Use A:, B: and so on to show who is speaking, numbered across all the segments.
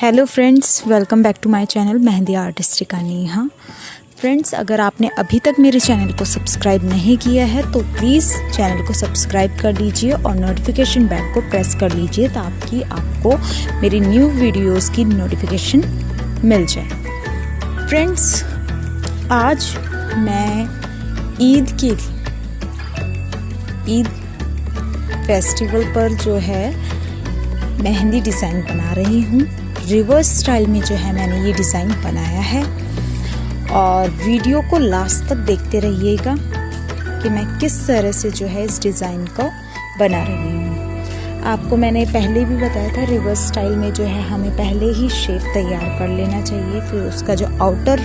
A: Hello friends, welcome back to my channel Mehndi Artistika Neha. Friends, अगर आपने अभी तक मेरे चैनल को सब्सक्राइब नहीं किया है तो प्लीज़ चैनल को सब्सक्राइब कर लीजिए और नोटिफिकेशन बेल को प्रेस कर लीजिए ताकि आपको मेरी न्यू वीडियोस की नोटिफिकेशन मिल जाए। फ्रेंड्स, आज मैं ईद फेस्टिवल पर जो है मेहंदी डिज़ाइन बना रही हूँ। रिवर्स स्टाइल में जो है मैंने ये डिज़ाइन बनाया है और वीडियो को लास्ट तक देखते रहिएगा कि मैं किस तरह से जो है इस डिज़ाइन को बना रही हूँ। आपको मैंने पहले भी बताया था, रिवर्स स्टाइल में जो है हमें पहले ही शेप तैयार कर लेना चाहिए, फिर उसका जो आउटर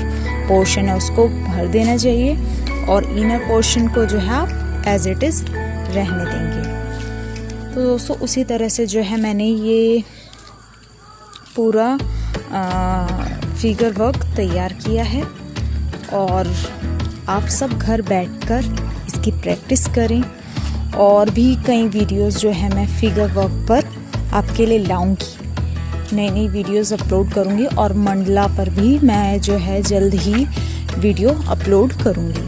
A: पोर्शन है उसको भर देना चाहिए और इनर पोर्शन को जो है आप एज इट इज़ रहने देंगे। तो दोस्तों, उसी तरह से जो है मैंने ये पूरा फिगर वर्क तैयार किया है और आप सब घर बैठकर इसकी प्रैक्टिस करें। और भी कई वीडियोस जो है मैं फिगर वर्क पर आपके लिए लाऊंगी, नई नई वीडियोस अपलोड करूंगी और मंडला पर भी मैं जो है जल्द ही वीडियो अपलोड करूंगी।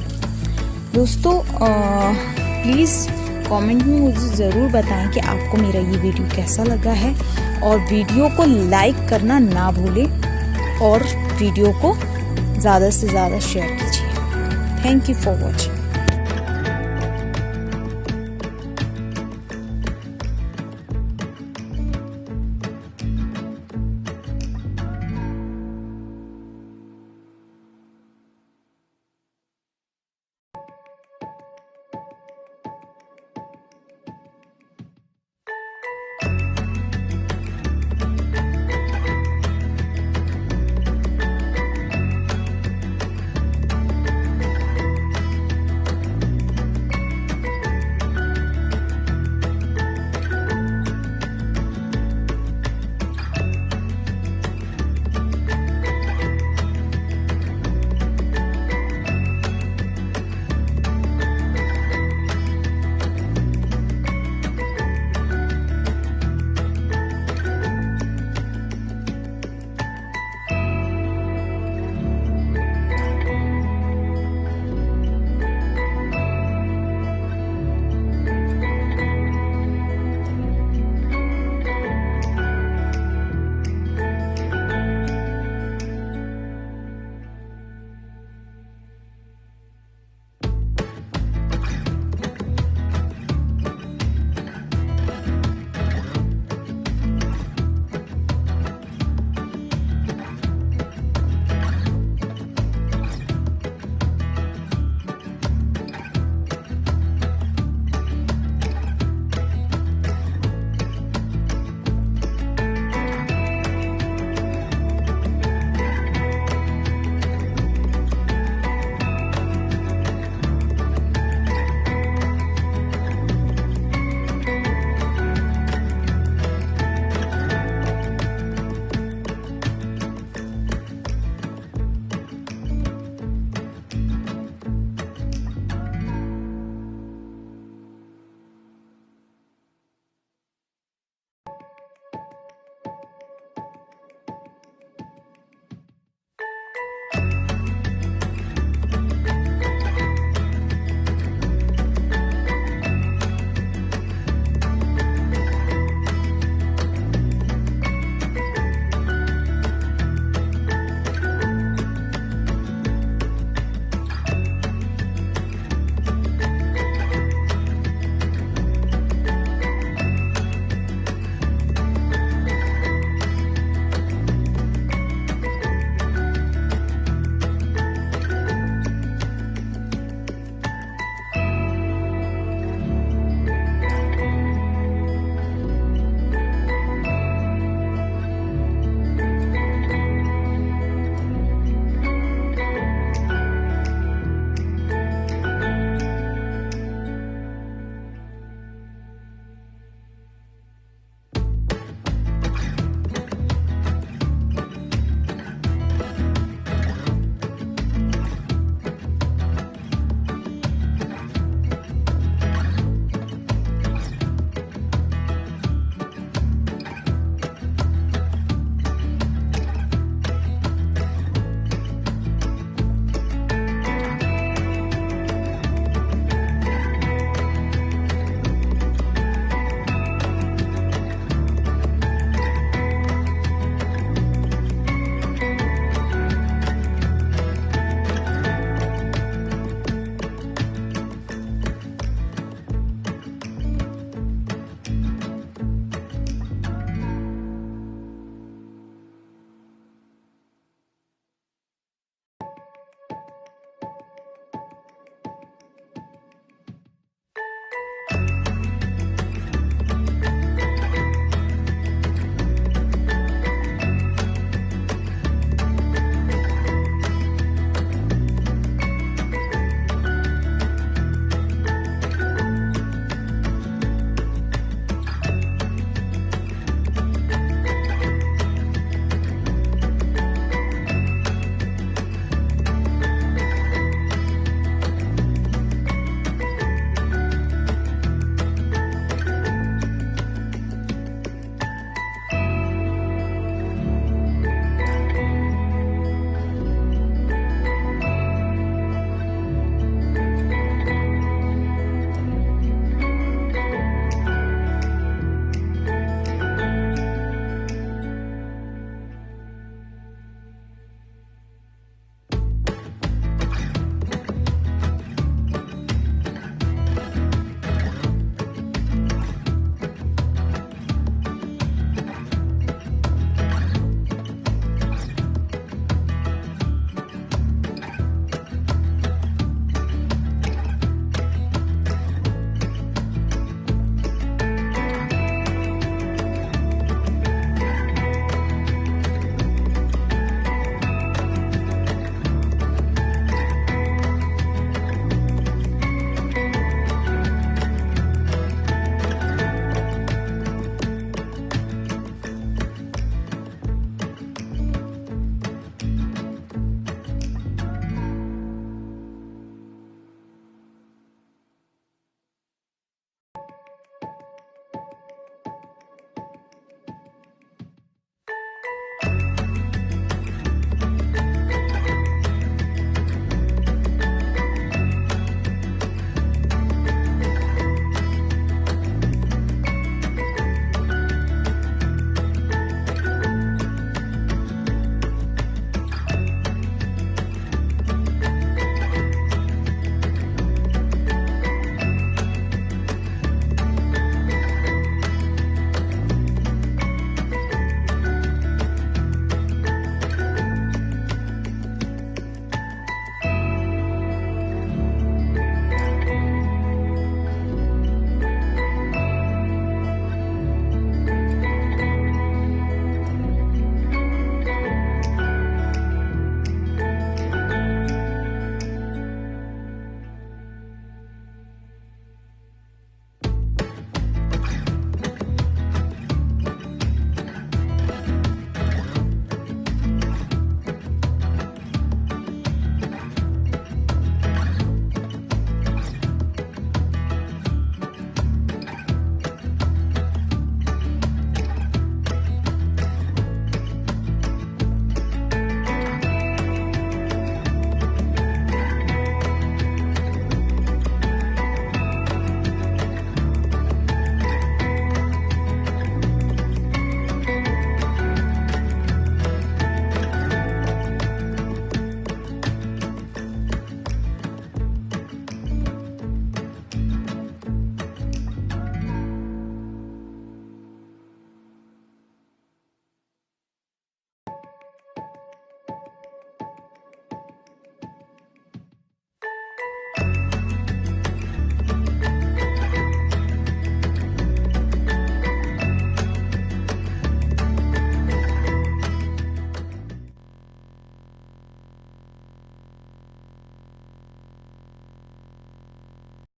A: दोस्तों, प्लीज़ कमेंट में मुझे ज़रूर बताएं कि आपको मेरा ये वीडियो कैसा लगा है और वीडियो को लाइक करना ना भूलें और वीडियो को ज़्यादा से ज़्यादा शेयर कीजिए। Thank you for watching.